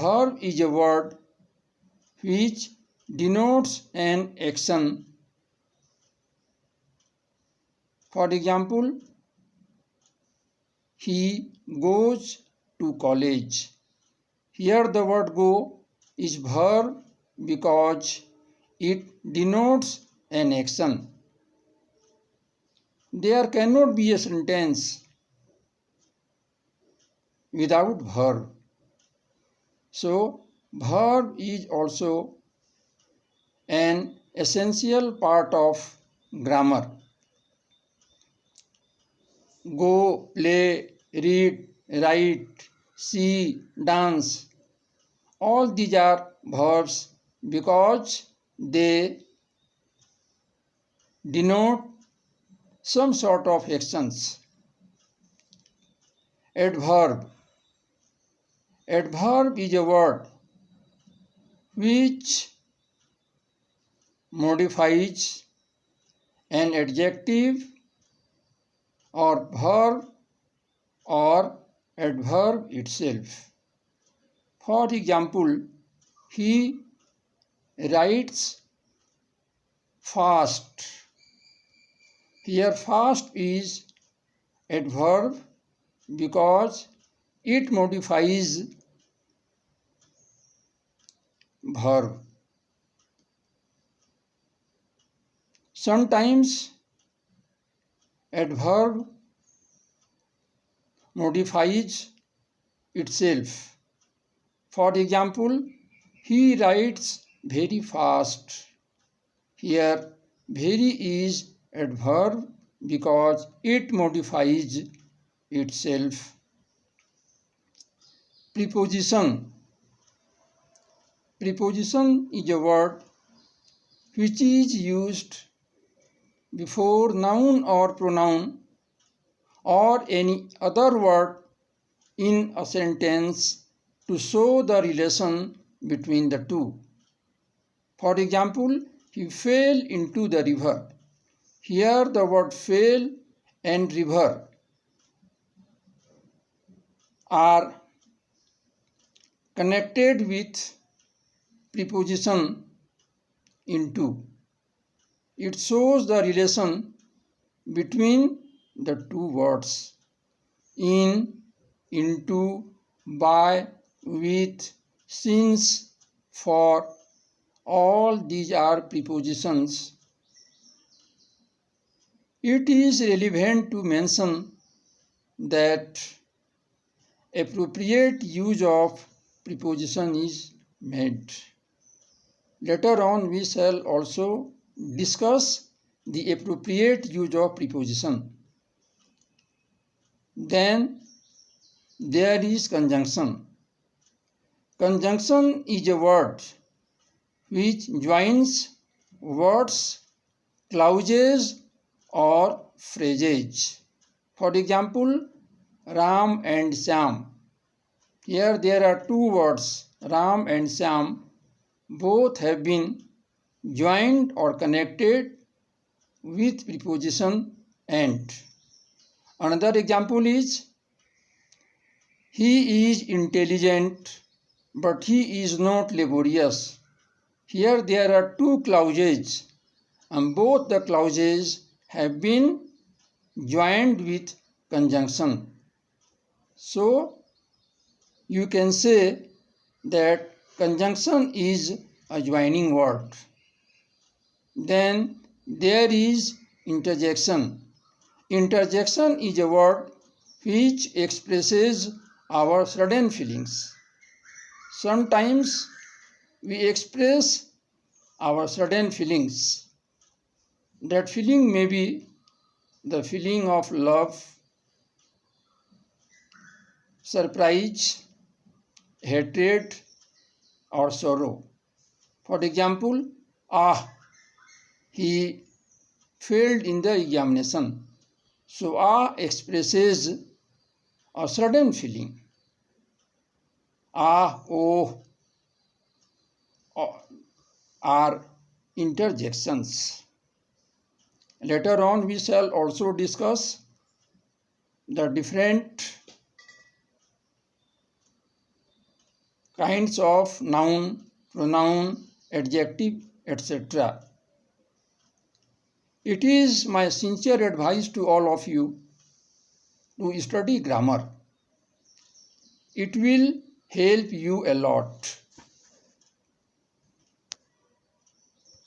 Verb is a word which denotes an action. For example, he goes to college. Here the word go is verb because it denotes an action. There cannot be a sentence without verb. So, verb is also an essential part of grammar. Go, play, read, write, see, dance. All these are verbs because they denote some sort of actions. Adverb. Adverb is a word which modifies an adjective or verb or adverb itself. For example, he writes fast. Here fast is adverb because it modifies verb. Sometimes adverb modifies itself. For example, he writes very fast. Here very is adverb because it modifies itself. Preposition. Preposition is a word which is used before noun or pronoun or any other word in a sentence to show the relation between the two. For example, he fell into the river. Here the word fell and river are connected with preposition into. It shows the relation between the two words in, into, by, with, since, for. All these are prepositions. It is relevant to mention that appropriate use of preposition is made. Later on, we shall also discuss the appropriate use of preposition. Then there is conjunction. Conjunction is a word which joins words, clauses or phrases. For example, Ram and Shyam. Here there are two words, Ram and Shyam. Both have been joined or connected with preposition and. Another example is, he is intelligent, but he is not laborious. Here there are two clauses and both the clauses have been joined with conjunction. So you can say that conjunction is a joining word. Then there is interjection. Interjection is a word which expresses our sudden feelings. Sometimes we express our sudden feelings. That feeling may be the feeling of love, surprise, hatred, or sorrow. For example, he failed in the examination. So, expresses a sudden feeling. Oh are interjections. Later on, we shall also discuss the different kinds of noun, pronoun, adjective, etc. It is my sincere advice to all of you to study grammar. It will help you a lot.